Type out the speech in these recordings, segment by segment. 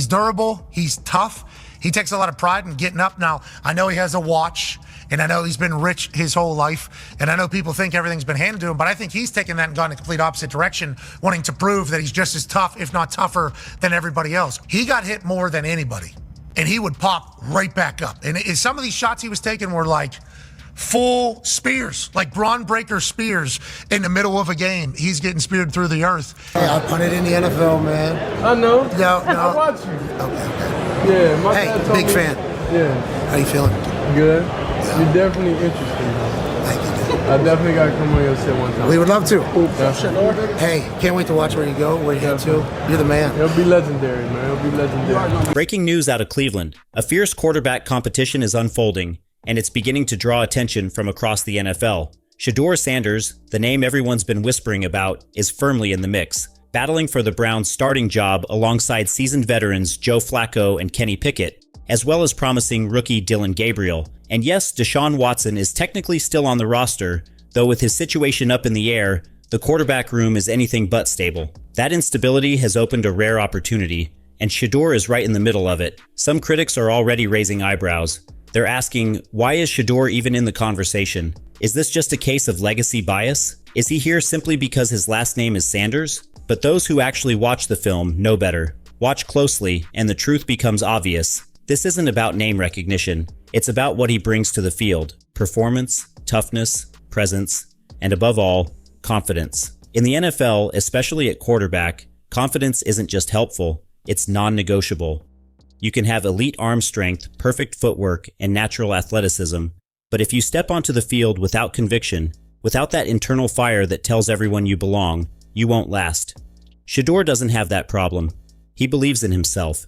He's durable. He's tough. He takes a lot of pride in getting up. Now, I know he has a watch, and I know he's been rich his whole life, and I know people think everything's been handed to him, but I think he's taken that and gone in the complete opposite direction, wanting to prove that he's just as tough, if not tougher, than everybody else. He got hit more than anybody, and he would pop right back up. And some of these shots he was taking were like full spears, like Braun Breaker spears in the middle of a game. He's getting speared through the earth. Hey, I punted in the NFL, man. I know. No. I watch you. Okay. Yeah, my dad told big me. fan. Yeah. How you feeling? Good. Yeah. You're definitely interesting. Thank you, dude. I definitely got to come on your set one time. We would love to. Yeah. Hey, can't wait to watch where you go, where you head to. You're the man. It'll be legendary, man. It'll be legendary. Breaking news out of Cleveland. A fierce quarterback competition is unfolding, and it's beginning to draw attention from across the NFL. Shedeur Sanders, the name everyone's been whispering about, is firmly in the mix, battling for the Browns' starting job alongside seasoned veterans Joe Flacco and Kenny Pickett, as well as promising rookie Dylan Gabriel. And yes, Deshaun Watson is technically still on the roster, though with his situation up in the air, the quarterback room is anything but stable. That instability has opened a rare opportunity, and Shedeur is right in the middle of it. Some critics are already raising eyebrows. They're asking, why is Shedeur even in the conversation? Is this just a case of legacy bias? Is he here simply because his last name is Sanders? But those who actually watch the film know better. Watch closely, and the truth becomes obvious. This isn't about name recognition. It's about what he brings to the field. Performance, toughness, presence, and above all, confidence. In the NFL, especially at quarterback, confidence isn't just helpful, it's non-negotiable. You can have elite arm strength, perfect footwork, and natural athleticism, but if you step onto the field without conviction, without that internal fire that tells everyone you belong, you won't last. Shedeur doesn't have that problem. He believes in himself.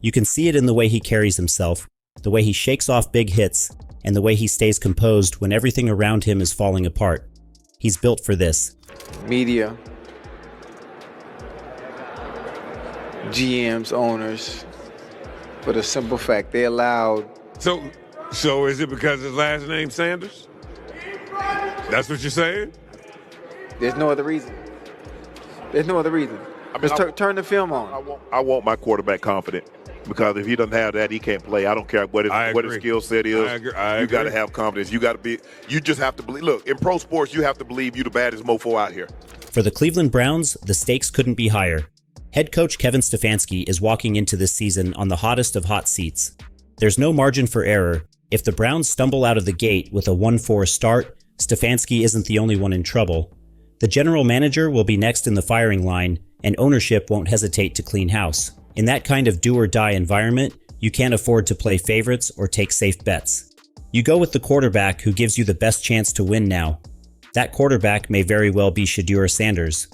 You can see it in the way he carries himself, the way he shakes off big hits, and the way he stays composed when everything around him is falling apart. He's built for this. Media, GMs, owners, for the simple fact they allowed. So is it because his last name's Sanders? That's what you're saying? There's no other reason. There's no other reason. Just turn the film on. I want my quarterback confident, because if he doesn't have that, he can't play. I don't care what his skill set is. I agree. You got to have confidence. You just have to believe. Look, in pro sports, you have to believe you're the baddest mofo out here. For the Cleveland Browns, the stakes couldn't be higher. Head coach Kevin Stefanski is walking into this season on the hottest of hot seats. There's no margin for error. If the Browns stumble out of the gate with a 1-4 start, Stefanski isn't the only one in trouble. The general manager will be next in the firing line, and ownership won't hesitate to clean house. In that kind of do-or-die environment, you can't afford to play favorites or take safe bets. You go with the quarterback who gives you the best chance to win now. That quarterback may very well be Shedeur Sanders.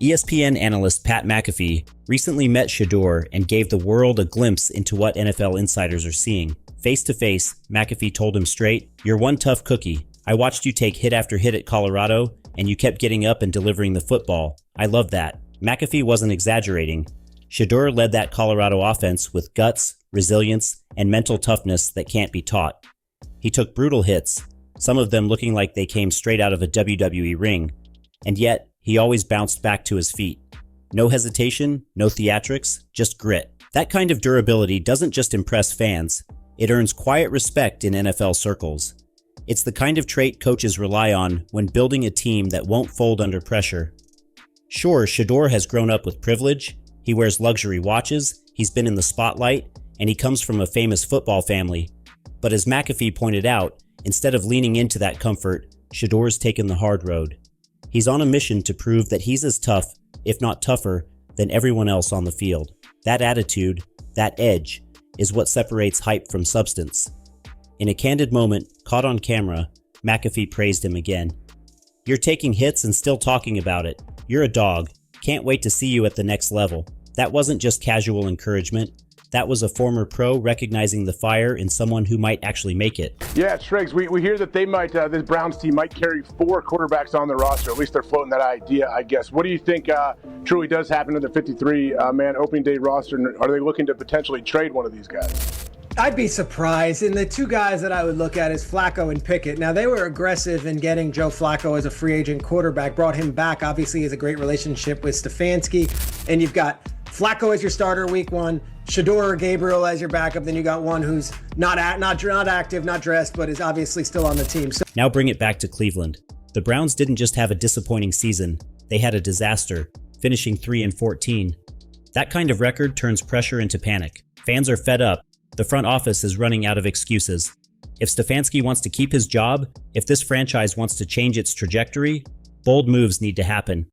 ESPN analyst Pat McAfee recently met Shedeur and gave the world a glimpse into what NFL insiders are seeing. Face to face, McAfee told him straight, "You're one tough cookie. I watched you take hit after hit at Colorado, and you kept getting up and delivering the football. I love that." McAfee wasn't exaggerating. Shedeur led that Colorado offense with guts, resilience, and mental toughness that can't be taught. He took brutal hits, some of them looking like they came straight out of a WWE ring, and yet he always bounced back to his feet. No hesitation, no theatrics, just grit. That kind of durability doesn't just impress fans, it earns quiet respect in NFL circles. It's the kind of trait coaches rely on when building a team that won't fold under pressure. Sure, Shedeur has grown up with privilege, he wears luxury watches, he's been in the spotlight, and he comes from a famous football family. But as McAfee pointed out, instead of leaning into that comfort, Shedeur's taken the hard road. He's on a mission to prove that he's as tough, if not tougher, than everyone else on the field. That attitude, that edge, is what separates hype from substance. In a candid moment, caught on camera, McAfee praised him again. "You're taking hits and still talking about it. You're a dog. Can't wait to see you at the next level." That wasn't just casual encouragement. That was a former pro recognizing the fire in someone who might actually make it. Yeah, Triggs, we hear that they might, this Browns team might carry 4 quarterbacks on the roster. At least they're floating that idea, I guess. What do you think truly does happen to the 53-man opening day roster? And are they looking to potentially trade one of these guys? I'd be surprised. And the 2 guys that I would look at is Flacco and Pickett. Now, they were aggressive in getting Joe Flacco as a free agent quarterback, brought him back. Obviously, he has a great relationship with Stefanski. And you've got Flacco as your starter week 1, Shedeur or Gabriel as your backup. Then you got one who's not active, not dressed, but is obviously still on the team. So now bring it back to Cleveland. The Browns didn't just have a disappointing season, they had a disaster, finishing 3-14. That kind of record turns pressure into panic. Fans are fed up. The front office is running out of excuses. If Stefanski wants to keep his job, if this franchise wants to change its trajectory, bold moves need to happen.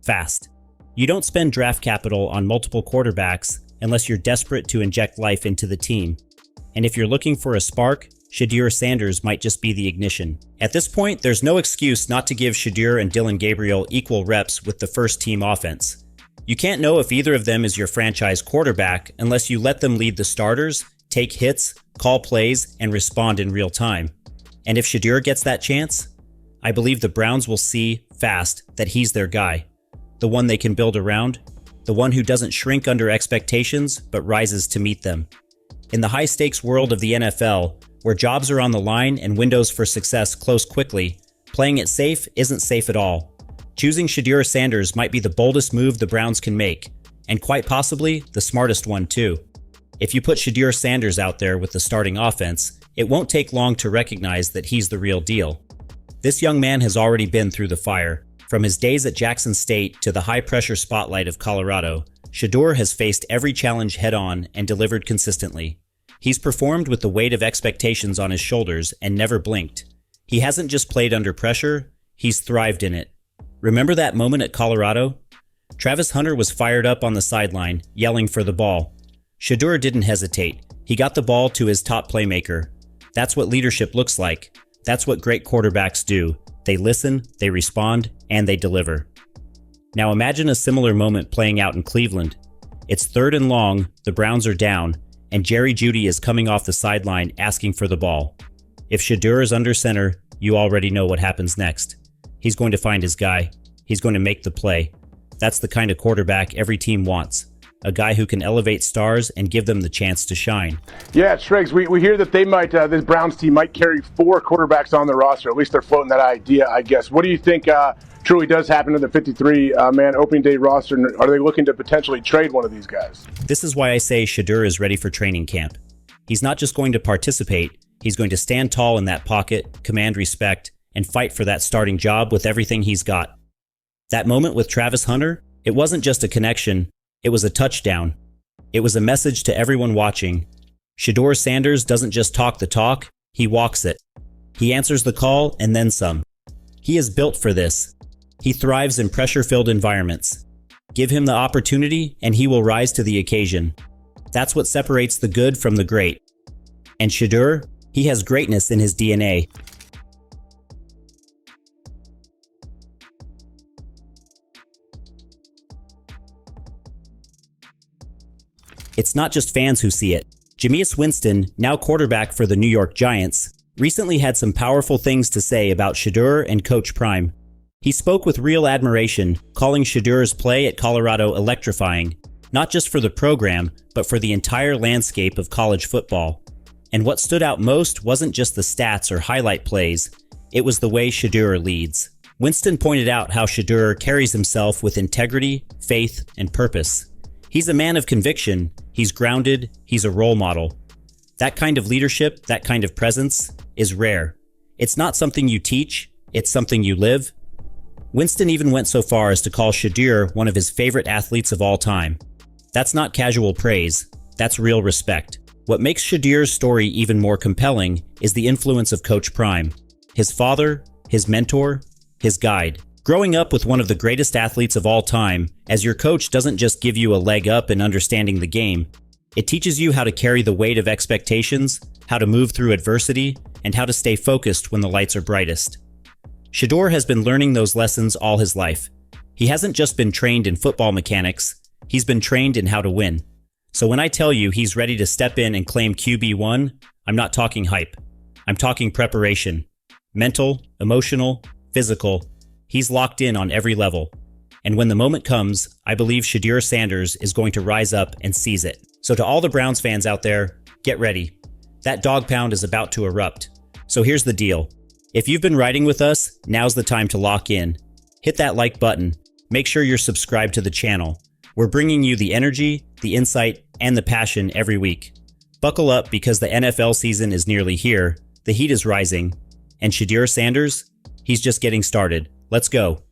Fast. You don't spend draft capital on multiple quarterbacks unless you're desperate to inject life into the team. And if you're looking for a spark, Shedeur Sanders might just be the ignition. At this point, there's no excuse not to give Shedeur and Dillon Gabriel equal reps with the first team offense. You can't know if either of them is your franchise quarterback unless you let them lead the starters, take hits, call plays, and respond in real time. And if Shedeur gets that chance, I believe the Browns will see fast that he's their guy. The one they can build around, the one who doesn't shrink under expectations but rises to meet them. In the high-stakes world of the NFL, where jobs are on the line and windows for success close quickly, playing it safe isn't safe at all. Choosing Shedeur Sanders might be the boldest move the Browns can make, and quite possibly the smartest one too. If you put Shedeur Sanders out there with the starting offense, it won't take long to recognize that he's the real deal. This young man has already been through the fire. From his days at Jackson State to the high-pressure spotlight of Colorado, Shedeur has faced every challenge head-on and delivered consistently. He's performed with the weight of expectations on his shoulders and never blinked. He hasn't just played under pressure, he's thrived in it. Remember that moment at Colorado? Travis Hunter was fired up on the sideline, yelling for the ball. Shedeur didn't hesitate. He got the ball to his top playmaker. That's what leadership looks like. That's what great quarterbacks do. They listen, they respond, and they deliver. Now imagine a similar moment playing out in Cleveland. It's 3rd and long, the Browns are down, and Jerry Jeudy is coming off the sideline asking for the ball. If Shedeur is under center, you already know what happens next. He's going to find his guy. He's going to make the play. That's the kind of quarterback every team wants. A guy who can elevate stars and give them the chance to shine. Yeah, Triggs, we hear that they might, this Browns team might carry 4 quarterbacks on the roster. At least they're floating that idea, I guess. What do you think truly does happen to the 53-man opening day roster? And are they looking to potentially trade one of these guys? This is why I say Shedeur is ready for training camp. He's not just going to participate, he's going to stand tall in that pocket, command respect, and fight for that starting job with everything he's got. That moment with Travis Hunter, it wasn't just a connection, it was a touchdown. It was a message to everyone watching. Shedeur Sanders doesn't just talk the talk, he walks it. He answers the call and then some. He is built for this. He thrives in pressure-filled environments. Give him the opportunity and he will rise to the occasion. That's what separates the good from the great. And Shedeur, he has greatness in his DNA. It's not just fans who see it. Jameis Winston, now quarterback for the New York Giants, recently had some powerful things to say about Shedeur and Coach Prime. He spoke with real admiration, calling Shedeur's play at Colorado electrifying, not just for the program, but for the entire landscape of college football. And what stood out most wasn't just the stats or highlight plays, it was the way Shedeur leads. Winston pointed out how Shedeur carries himself with integrity, faith, and purpose. He's a man of conviction, he's grounded, he's a role model. That kind of leadership, that kind of presence, is rare. It's not something you teach, it's something you live. Winston even went so far as to call Shedeur one of his favorite athletes of all time. That's not casual praise, that's real respect. What makes Shedeur's story even more compelling is the influence of Coach Prime, his father, his mentor, his guide. Growing up with one of the greatest athletes of all time, as your coach doesn't just give you a leg up in understanding the game, it teaches you how to carry the weight of expectations, how to move through adversity, and how to stay focused when the lights are brightest. Shedeur has been learning those lessons all his life. He hasn't just been trained in football mechanics, he's been trained in how to win. So when I tell you he's ready to step in and claim QB1, I'm not talking hype. I'm talking preparation. Mental, emotional, physical. He's locked in on every level. And when the moment comes, I believe Shedeur Sanders is going to rise up and seize it. So to all the Browns fans out there, get ready. That dog pound is about to erupt. So here's the deal. If you've been riding with us, now's the time to lock in. Hit that like button. Make sure you're subscribed to the channel. We're bringing you the energy, the insight, and the passion every week. Buckle up because the NFL season is nearly here, the heat is rising, and Shedeur Sanders, he's just getting started. Let's go.